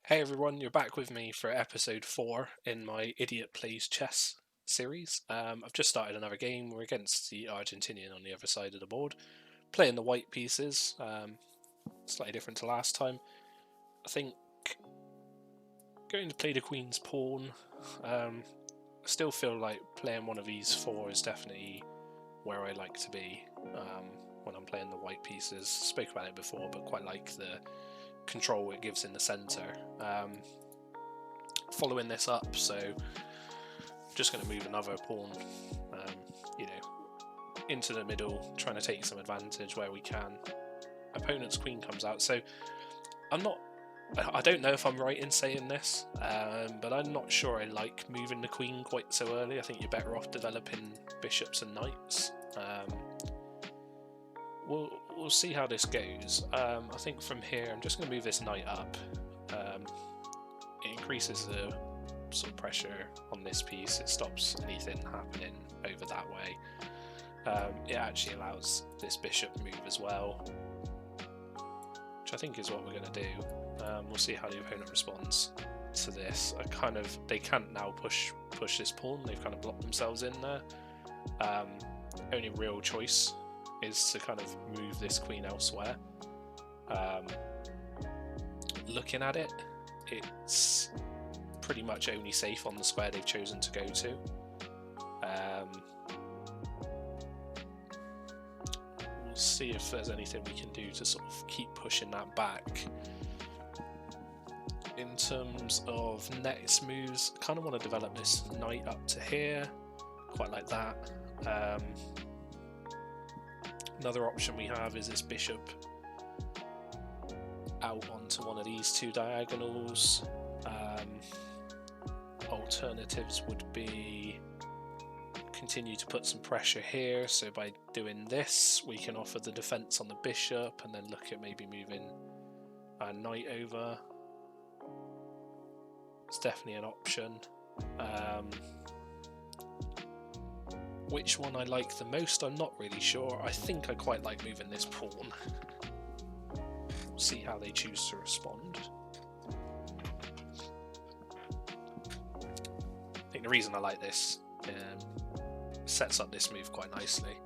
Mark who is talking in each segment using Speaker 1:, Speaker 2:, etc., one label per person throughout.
Speaker 1: Hey everyone, you're back with me for episode 4 in my Idiot Plays Chess series. I've just started another game. We're against the Argentinian on the other side of the board, playing the white pieces, slightly different to last time. I think going to play the Queen's Pawn. I still feel like playing one of these 4 is definitely where I like to be when I'm playing the white pieces. Spoke about it before, but quite like the control it gives in the centre. Following this up, so just going to move another pawn, into the middle, trying to take some advantage where we can. Opponent's queen comes out, so I don't know if I'm right in saying this, but I'm not sure I like moving the queen quite so early. I think you're better off developing bishops and knights. We'll see how this goes. I think from here I'm just going to move this knight up. It increases the sort of pressure on this piece. It stops anything happening over that way. It actually allows this bishop move as well, which I think is what we're going to do. We'll see how the opponent responds to this. They can't now push this pawn. They've kind of blocked themselves in there. Only real choice is to kind of move this queen elsewhere. Looking at it, it's pretty much only safe on the square they've chosen to go to. We'll see if there's anything we can do to sort of keep pushing that back. In terms of next moves, I kind of want to develop this knight up to here, quite like that. Another option we have is this bishop out onto one of these two diagonals. Alternatives would be continue to put some pressure here, so by doing this we can offer the defense on the bishop and then look at maybe moving our knight over. It's definitely an option. Which one I like the most, I'm not really sure. I think I quite like moving this pawn. We'll see how they choose to respond. I think the reason I like this sets up this move quite nicely.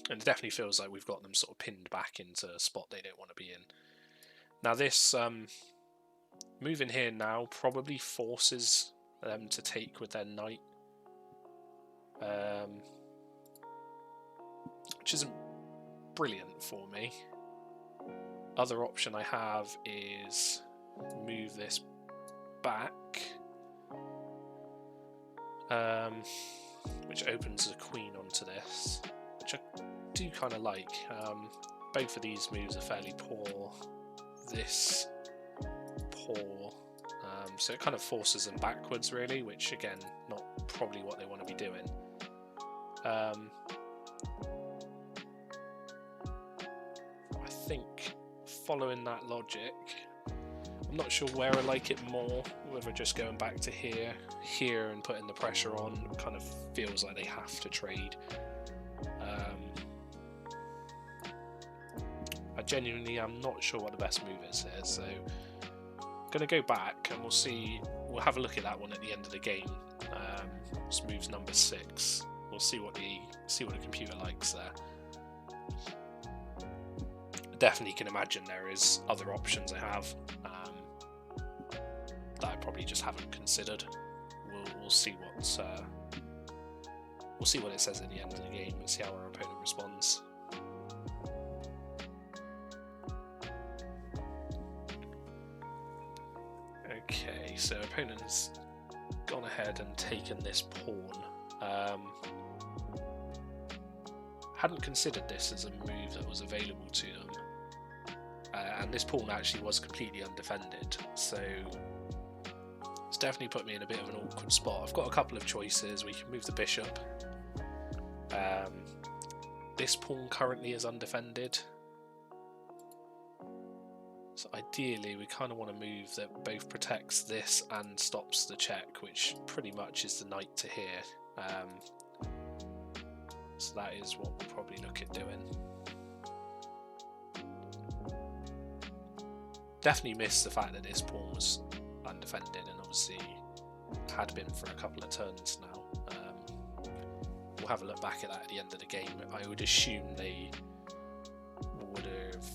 Speaker 1: And it definitely feels like we've got them sort of pinned back into a spot they don't want to be in. Now this move in here now probably forces them to take with their knight, which isn't brilliant for me. Other option I have is move this back, which opens the queen onto this, which I do kind of like. Both of these moves are fairly poor. This poor. So it kind of forces them backwards really, which again, not probably what they want to be doing. I think following that logic, I'm not sure where I like it more, whether just going back to here and putting the pressure on kind of feels like they have to trade. I genuinely am not sure what the best move is here, so going to go back and we'll have a look at that one at the end of the game. This move's number 6. We'll see what the computer likes there. Definitely can imagine there is other options I have that I probably just haven't considered. We'll see what it says at the end of the game and see how our opponent responds. Okay, so opponent's gone ahead and taken this pawn. Hadn't considered this as a move that was available to them, and this pawn actually was completely undefended, so it's definitely put me in a bit of an awkward spot. I've got a couple of choices. We can move the bishop. This pawn currently is undefended, so ideally we kind of want a move that both protects this and stops the check, which pretty much is the knight to here. So that is what we'll probably look at doing. definitely missed the fact that this pawn was undefended, and obviously had been for a couple of turns now. We'll have a look back at that at the end of the game. I would assume they would have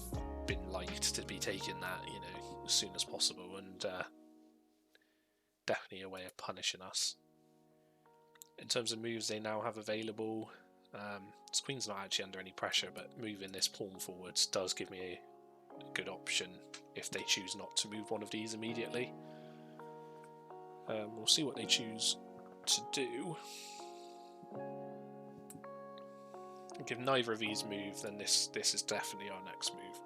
Speaker 1: been liked to be taking that, you know, as soon as possible, and definitely a way of punishing us. In terms of moves they now have available, this queen's not actually under any pressure, but moving this pawn forwards does give me a good option if they choose not to move one of these immediately. We'll see what they choose to do. If neither of these move, then this is definitely our next move.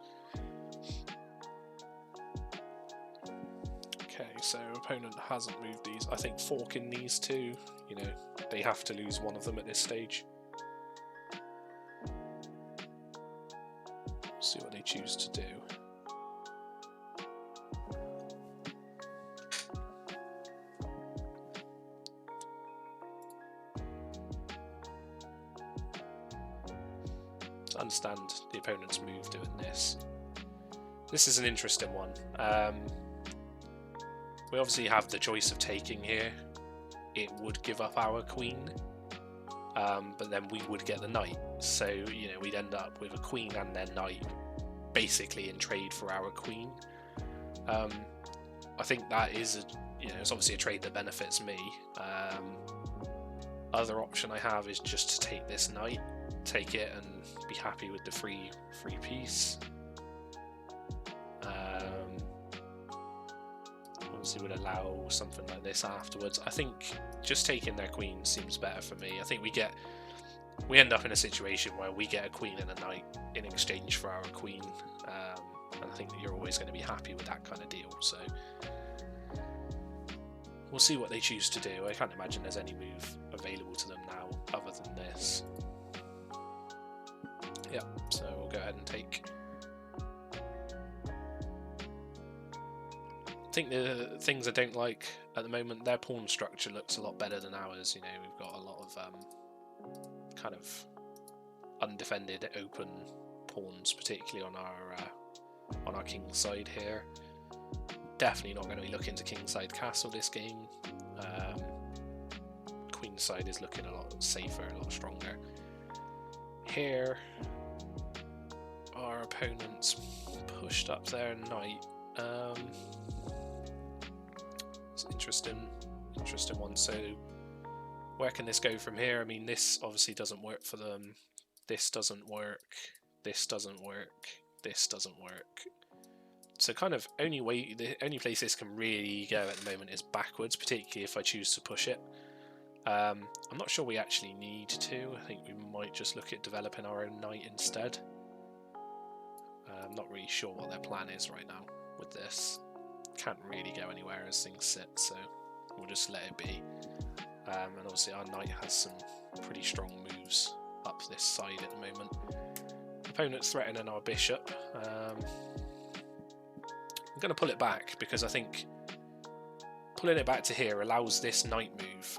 Speaker 1: Okay, so opponent hasn't moved these. I think forking these two, you know, they have to lose one of them at this stage. See what they choose to do. To understand the opponent's move doing this. This is an interesting one. We obviously have the choice of taking here. It would give up our queen, but then we would get the knight. So, you know, we'd end up with a queen and then knight basically in trade for our queen. I think that is, you know, it's obviously a trade that benefits me. Other option I have is just to take this knight, take it and be happy with the free piece. Obviously would allow something like this afterwards. I think just taking their queen seems better for me. I think we end up in a situation where we get a queen and a knight in exchange for our queen, and I think that you're always going to be happy with that kind of deal. So we'll see what they choose to do. I can't imagine there's any move available to them now other than this. Yeah, so we'll go ahead and take. I think the things I don't like at the moment, their pawn structure looks a lot better than ours. You know, we've got a lot of kind of undefended open pawns, particularly on our king side here. Definitely not going to be looking to kingside castle this game. Queen side is looking a lot safer, a lot stronger. Here, our opponent's pushed up their knight. It's interesting one. So where can this go from here? I mean, this obviously doesn't work for them. This doesn't work. This doesn't work. This doesn't work. So kind of the only place this can really go at the moment is backwards, particularly if I choose to push it. I'm not sure we actually need to. I think we might just look at developing our own knight instead. I'm not really sure what their plan is right now with this. Can't really go anywhere as things sit, so we'll just let it be. And obviously our knight has some pretty strong moves up this side at the moment. Opponent's threatening our bishop. I'm going to pull it back because I think pulling it back to here allows this knight move,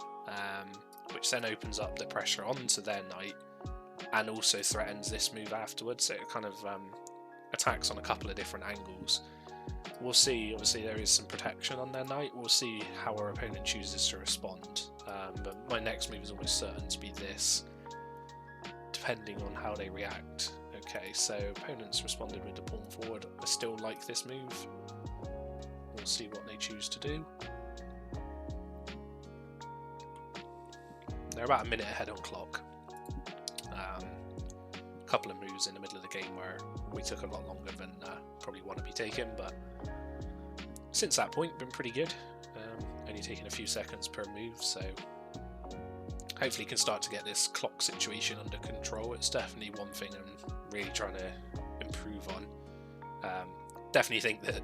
Speaker 1: which then opens up the pressure onto their knight and also threatens this move afterwards. So it kind of attacks on a couple of different angles. We'll see. Obviously there is some protection on their knight. We'll see how our opponent chooses to respond. But my next move is almost certain to be this, depending on how they react. Okay, so opponents responded with the pawn forward. I still like this move. We'll see what they choose to do. They're about a minute ahead on clock. A couple of moves in the middle of the game where we took a lot longer than probably want to be taken, but since that point been pretty good. Only taking a few seconds per move, so hopefully can start to get this clock situation under control. It's definitely one thing I'm really trying to improve on. Definitely think that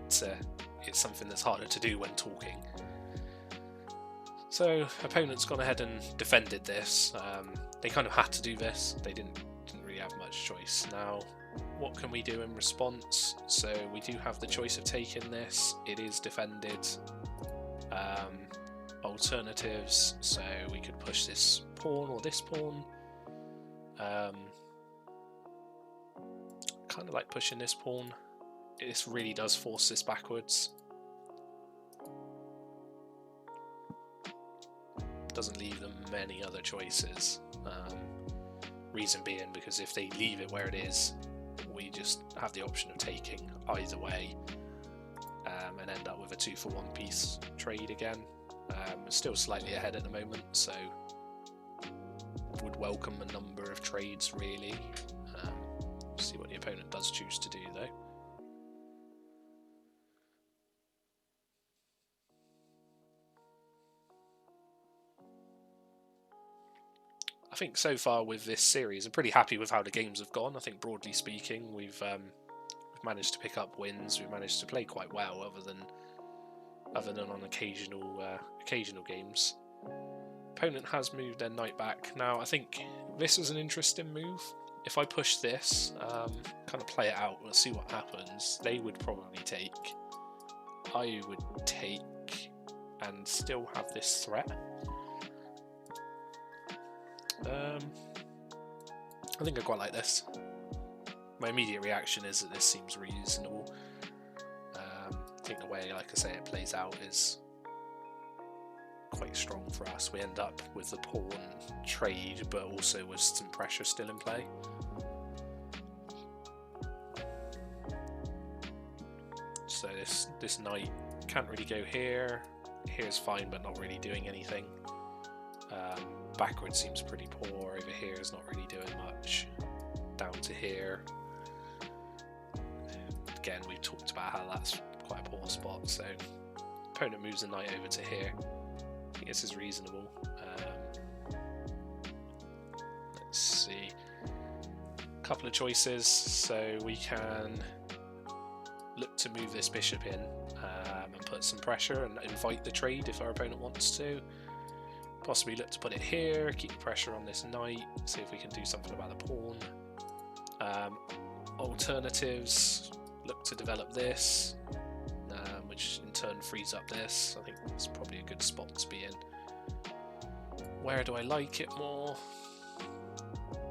Speaker 1: it's something that's harder to do when talking. So opponent's gone ahead and defended this. They kind of had to do this. They didn't really have much choice. Now, what can we do in response? So we do have the choice of taking this. It is defended. Alternatives, so we could push this pawn or this pawn. Kind of like pushing this pawn. this really does force this backwards. Doesn't leave them many other choices. Reason being because if they leave it where it is, we just have the option of taking either way, and end up with a 2-for-1 piece trade again. Still slightly ahead at the moment, so would welcome a number of trades really. See what the opponent does choose to do though. I think so far with this series, I'm pretty happy with how the games have gone. I think broadly speaking, we've managed to pick up wins. We've managed to play quite well, other than on occasional games. Opponent has moved their knight back. Now I think this was an interesting move. If I push this, kind of play it out, we'll see what happens. They would probably take. I would take and still have this threat. I think I quite like this. My immediate reaction is that this seems reasonable. I think the way, like I say, it plays out is quite strong for us. We end up with the pawn trade, but also with some pressure still in play. So this knight can't really go here. Here's fine, but not really doing anything. Backwards seems pretty poor. Over here is not really doing much. Down to here. Again, we've talked about how that's quite a poor spot. So opponent moves the knight over to here. I think this is reasonable. Let's see. A couple of choices. So we can look to move this bishop in and put some pressure and invite the trade if our opponent wants to. Possibly look to put it here, keep the pressure on this knight, see if we can do something about the pawn. Alternatives, look to develop this, which in turn frees up this. I think it's probably a good spot to be in. Where do I like it more?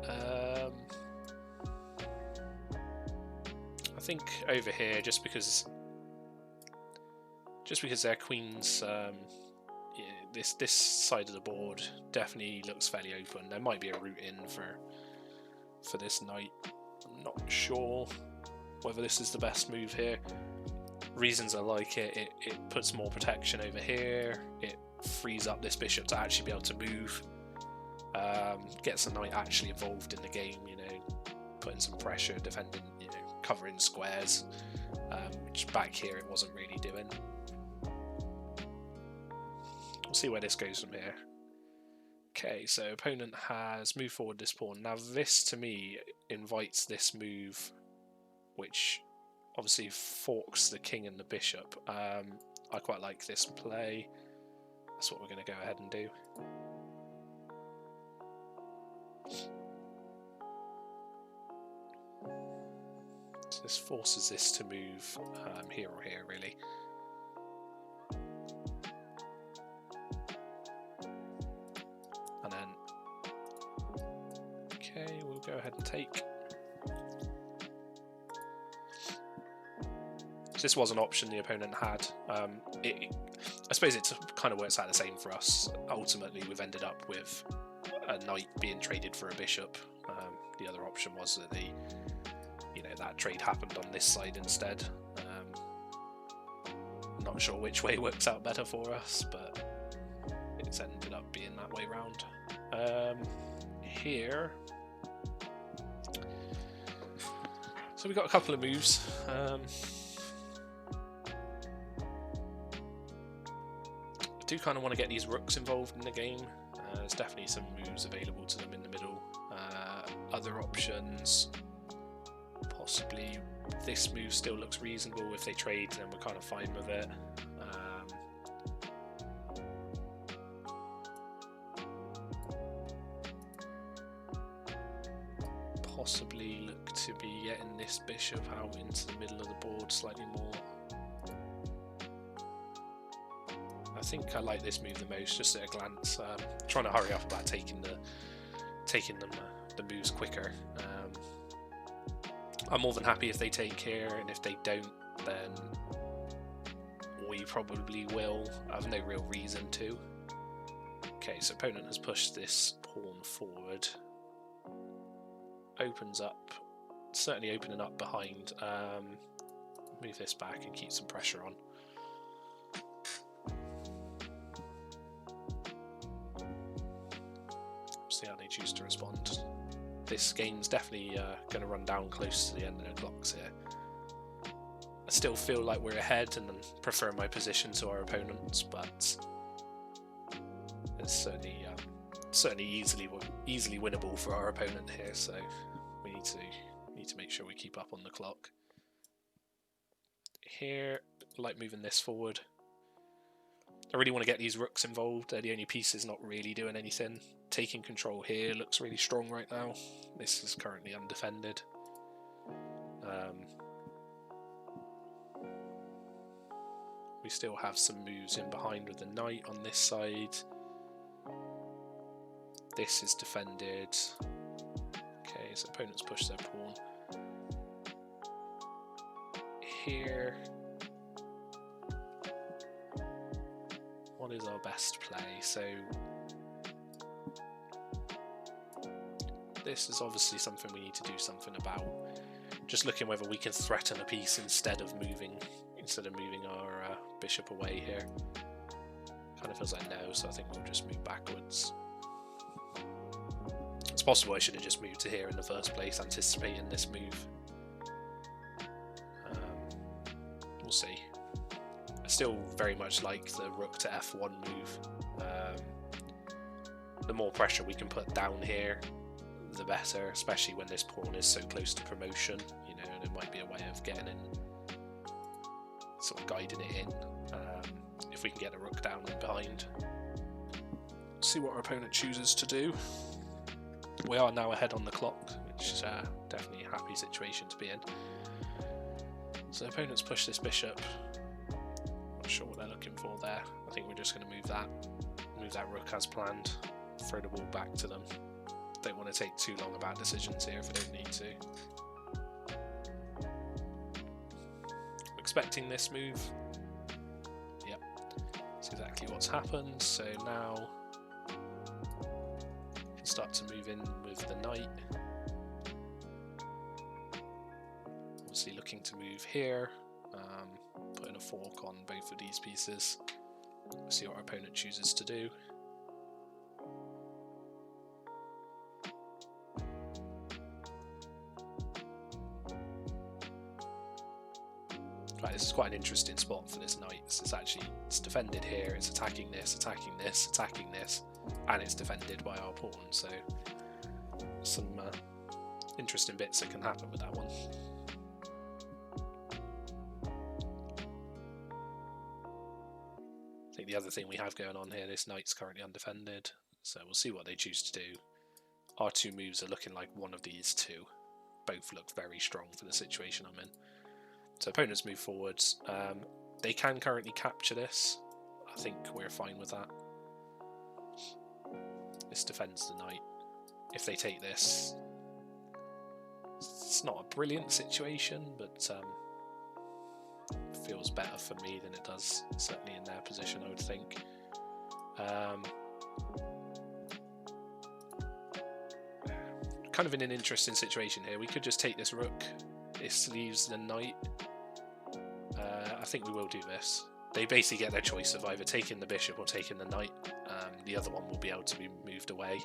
Speaker 1: I think over here, just because their queens. This side of the board definitely looks fairly open. There might be a route in for this knight. I'm not sure whether this is the best move here. Reasons I like it, it puts more protection over here. It frees up this bishop to actually be able to move. Gets the knight actually involved in the game, you know, putting some pressure, defending, you know, covering squares, which back here it wasn't really doing. We'll see where this goes from here. Okay, so opponent has moved forward this pawn. Now this, to me, invites this move, which obviously forks the king and the bishop. I quite like this play. That's what we're going to go ahead and do. So this forces this to move here or here, really. And then, okay, we'll go ahead and take. So this was an option the opponent had. I suppose it kind of works out the same for us. Ultimately, we've ended up with a knight being traded for a bishop. The other option was that that trade happened on this side instead. Not sure which way works out better for us, but it's ended up being that way round. Here, so we've got a couple of moves. I do kind of want to get these rooks involved in the game. There's definitely some moves available to them in the middle. Other options, possibly this move still looks reasonable. If they trade, then we're kind of fine with it. Possibly look to be getting this bishop out into the middle of the board slightly more. I think I like this move the most, just at a glance. Trying to hurry up about taking the moves quicker. I'm more than happy if they take here, and if they don't, then we probably will. I have no real reason to. Okay, so opponent has pushed this pawn forward. Opens up, certainly opening up behind. Move this back and keep some pressure on. See how they choose to respond. This game's definitely going to run down close to the end of the clocks here. I still feel like we're ahead and prefer my position to our opponents, but it's certainly easily winnable for our opponent here. So we need to make sure we keep up on the clock. Here, I like moving this forward. I really want to get these rooks involved. They're the only pieces not really doing anything. Taking control here looks really strong right now. This is currently undefended. We still have some moves in behind with the knight on this side. This is defended. Okay, so opponents push their pawn. Here, what is our best play? So this is obviously something we need to do something about. Just looking whether we can threaten a piece instead of moving our bishop away here. Kind of feels like no, so I think we'll just move backwards. It's possible I should have just moved to here in the first place, anticipating this move. We'll see. I still very much like the rook to f1 move. The more pressure we can put down here, the better, especially when this pawn is so close to promotion. You know, and it might be a way of getting in, sort of guiding it in. If we can get a rook down and behind. See what our opponent chooses to do. We are now ahead on the clock, which is definitely a happy situation to be in. So opponents push this bishop. Not sure what they're looking for there. I think we're just going to move that rook as planned. Throw the ball back to them. Don't want to take too long about decisions here if we don't need to. I'm expecting this move. Yep, that's exactly what's happened. So now we can start to move in with the knight. Obviously looking to move here, putting a fork on both of these pieces. We'll see what our opponent chooses to do. Right, this is quite an interesting spot for this knight. It's defended here, it's attacking this, attacking this, attacking this, and it's defended by our pawn, so some interesting bits that can happen with that one. I think the other thing we have going on here, this knight's currently undefended, so we'll see what they choose to do. Our two moves are looking like one of these two. Both look very strong for the situation I'm in. So opponents move forwards. They can currently capture this. I think we're fine with that. This defends the knight. If they take this, it's not a brilliant situation, but feels better for me than it does certainly in their position, I would think. Kind of in an interesting situation here. We could just take this rook. This leaves the knight. I think we will do this. They basically get their choice of either taking the bishop or taking the knight. The other one will be able to be moved away.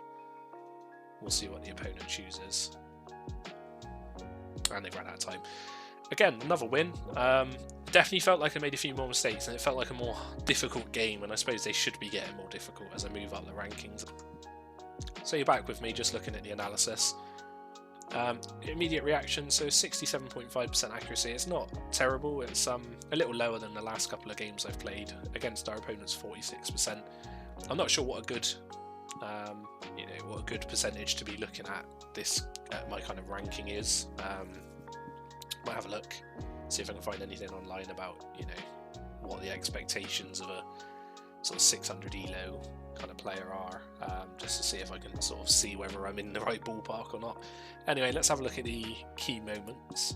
Speaker 1: We'll see what the opponent chooses. And they've run out of time. Again, another win. Definitely felt like I made a few more mistakes and it felt like a more difficult game, and I suppose they should be getting more difficult as I move up the rankings. So you're back with me just looking at the analysis. Immediate reaction, so 67.5% accuracy. It's not terrible, it's a little lower than the last couple of games I've played. Against our opponents, 46%. I'm not sure what a good what a good percentage to be looking at this my kind of ranking is. Might have a look, see if I can find anything online about what the expectations of a sort of 600 elo kind of player are, just to see if I can sort of see whether I'm in the right ballpark or not. Anyway, let's have a look at the key moments.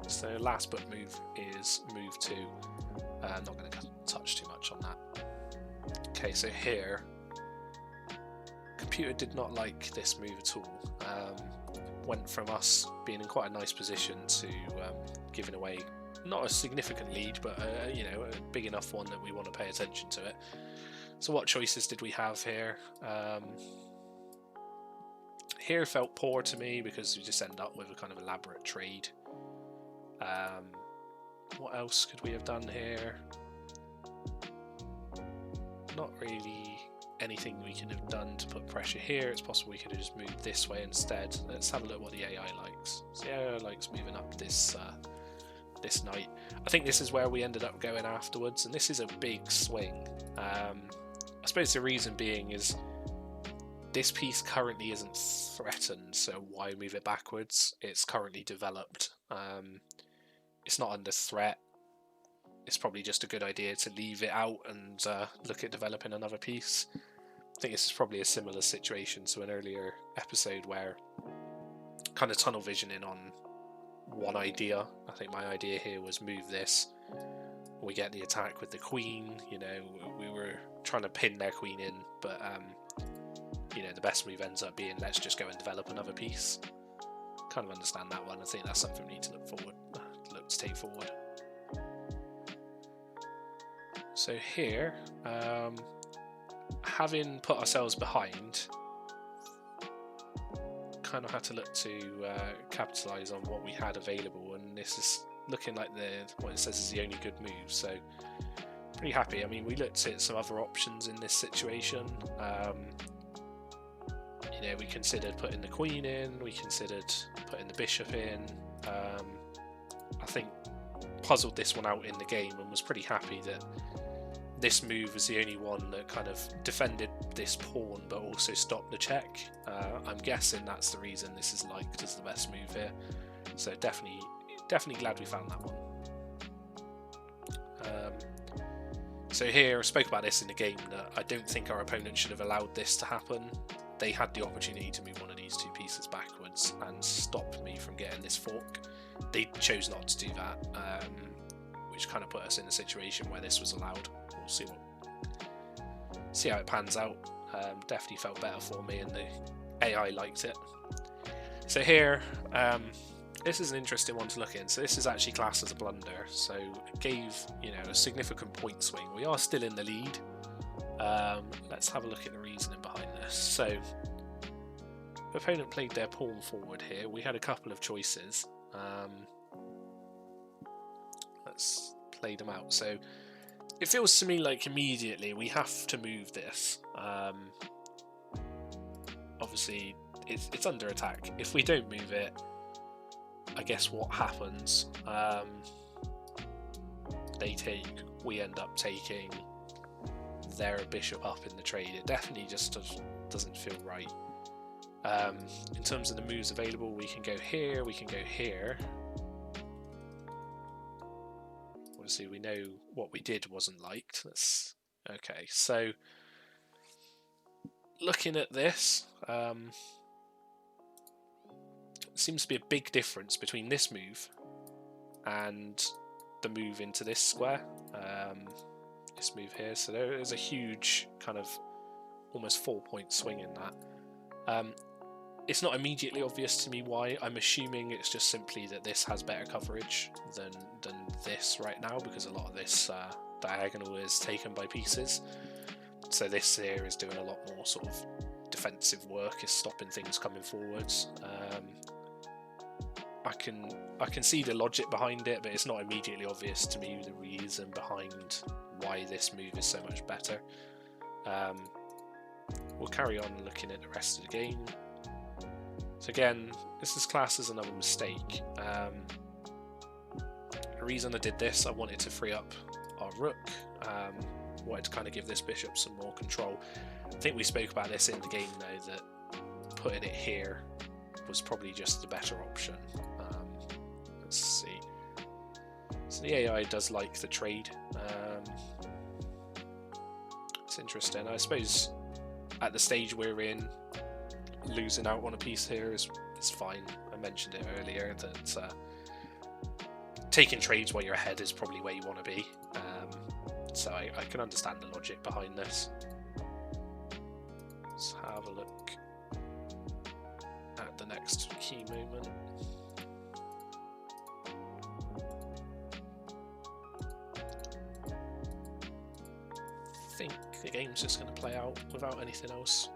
Speaker 1: So last book move is move 2. I'm not going to touch too much on that. Okay, so here, computer did not like this move at all. Went from us being in quite a nice position to giving away not a significant lead, but you know, a big enough one that we want to pay attention to it. So what choices did we have here? Here felt poor to me because we just end up with a kind of elaborate trade. What else could we have done here? Not really anything we could have done to put pressure here. It's possible we could have just moved this way instead. Let's have a look what the AI likes. So the AI likes moving up this this knight. I think this is where we ended up going afterwards, and this is a big swing. I suppose the reason being is this piece currently isn't threatened, so why move it backwards? It's currently developed. It's not under threat. It's probably just a good idea to leave it out and look at developing another piece. I think this is probably a similar situation to an earlier episode where kind of tunnel visioning on one idea. I think my idea here was move this. We get the attack with the queen. You know, we were trying to pin their queen in, but you know, the best move ends up being let's just go and develop another piece. Kind of understand that one. I think that's something we need to look to take forward. So here, having put ourselves behind, kind of had to look to capitalise on what we had available, and this is looking like what it says is the only good move. So pretty happy. I mean, we looked at some other options in this situation. You know, we considered putting the queen in, we considered putting the bishop in. I think puzzled this one out in the game and was pretty happy that this move was the only one that kind of defended this pawn but also stopped the check. I'm guessing that's the reason this is liked as the best move here. So definitely glad we found that one. So here, I spoke about this in the game, that I don't think our opponent should have allowed this to happen. They had the opportunity to move one of these two pieces backwards and stop me from getting this fork. They chose not to do that, which kind of put us in a situation where this was allowed. We'll see how it pans out. Definitely felt better for me, and the AI liked it. So here, this is an interesting one to look in. So this is actually classed as a blunder. So it gave, you know, a significant point swing. We are still in the lead. Let's have a look at the reasoning behind this. So the opponent played their pawn forward here. We had a couple of choices. Let's play them out. So it feels to me like immediately we have to move this. Obviously, it's under attack. If we don't move it, I guess what happens? They take, we end up taking their bishop up in the trade. It definitely just doesn't feel right. In terms of the moves available, we can go here, we can go here. Obviously, we know what we did wasn't liked. Okay, so looking at this, seems to be a big difference between this move and the move into this square. This move here, so there is a huge kind of almost 4-point swing in that. It's not immediately obvious to me why. I'm assuming it's just simply that this has better coverage than this right now, because a lot of this diagonal is taken by pieces. So this here is doing a lot more sort of defensive work, is stopping things coming forwards. I can see the logic behind it, but it's not immediately obvious to me the reason behind why this move is so much better. We'll carry on looking at the rest of the game. So again, this is classed as another mistake. The reason I did this, I wanted to free up our rook. Wanted to kind of give this bishop some more control. I think we spoke about this in the game though, that putting it here was probably just the better option. Let's see. So the AI does like the trade. So It's interesting. I suppose at the stage we're in, losing out on a piece here is fine. I mentioned it earlier that taking trades while you're ahead is probably where you want to be. So I can understand the logic behind this. Let's have a look at the next key moment. I think the game's just going to play out without anything else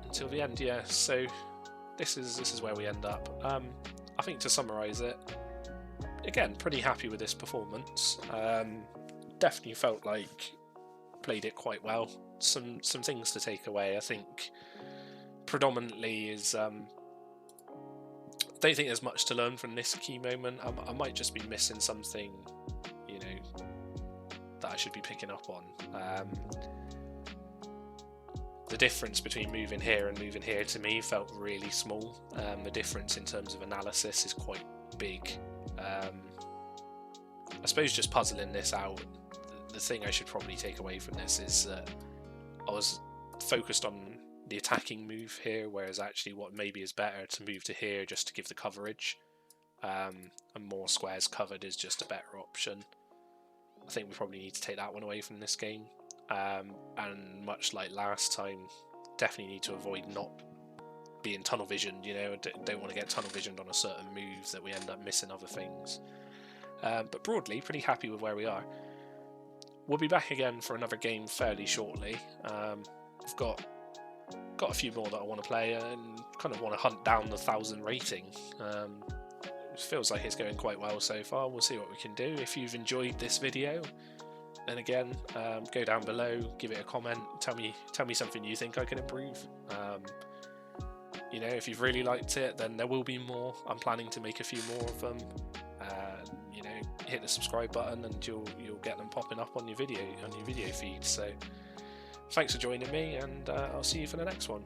Speaker 1: until the end. Yeah, so this is where we end up. I think to summarise it, again, pretty happy with this performance. Definitely felt like played it quite well. Some things to take away, I think, predominantly is I don't think there's much to learn from this key moment. I might just be missing something, you know, that I should be picking up on. The difference between moving here and moving here to me felt really small. The difference in terms of analysis is quite big. I suppose just puzzling this out, the thing I should probably take away from this is that I was focused on the attacking move here, whereas actually what maybe is better to move to here just to give the coverage, and more squares covered is just a better option. I think we probably need to take that one away from this game, and much like last time, definitely need to avoid not being tunnel visioned. You know, don't want to get tunnel visioned on a certain move that we end up missing other things. But broadly, pretty happy with where we are. We'll be back again for another game fairly shortly. I've got a few more that I want to play and kind of want to hunt down the 1,000 rating. It feels like it's going quite well so far. We'll see what we can do. If you've enjoyed this video, then again, go down below, give it a comment, tell me something you think I can improve. You know, if you've really liked it, then there will be more. I'm planning to make a few more of them. You know, hit the subscribe button and you'll get them popping up on your video feed. So thanks for joining me, and I'll see you for the next one.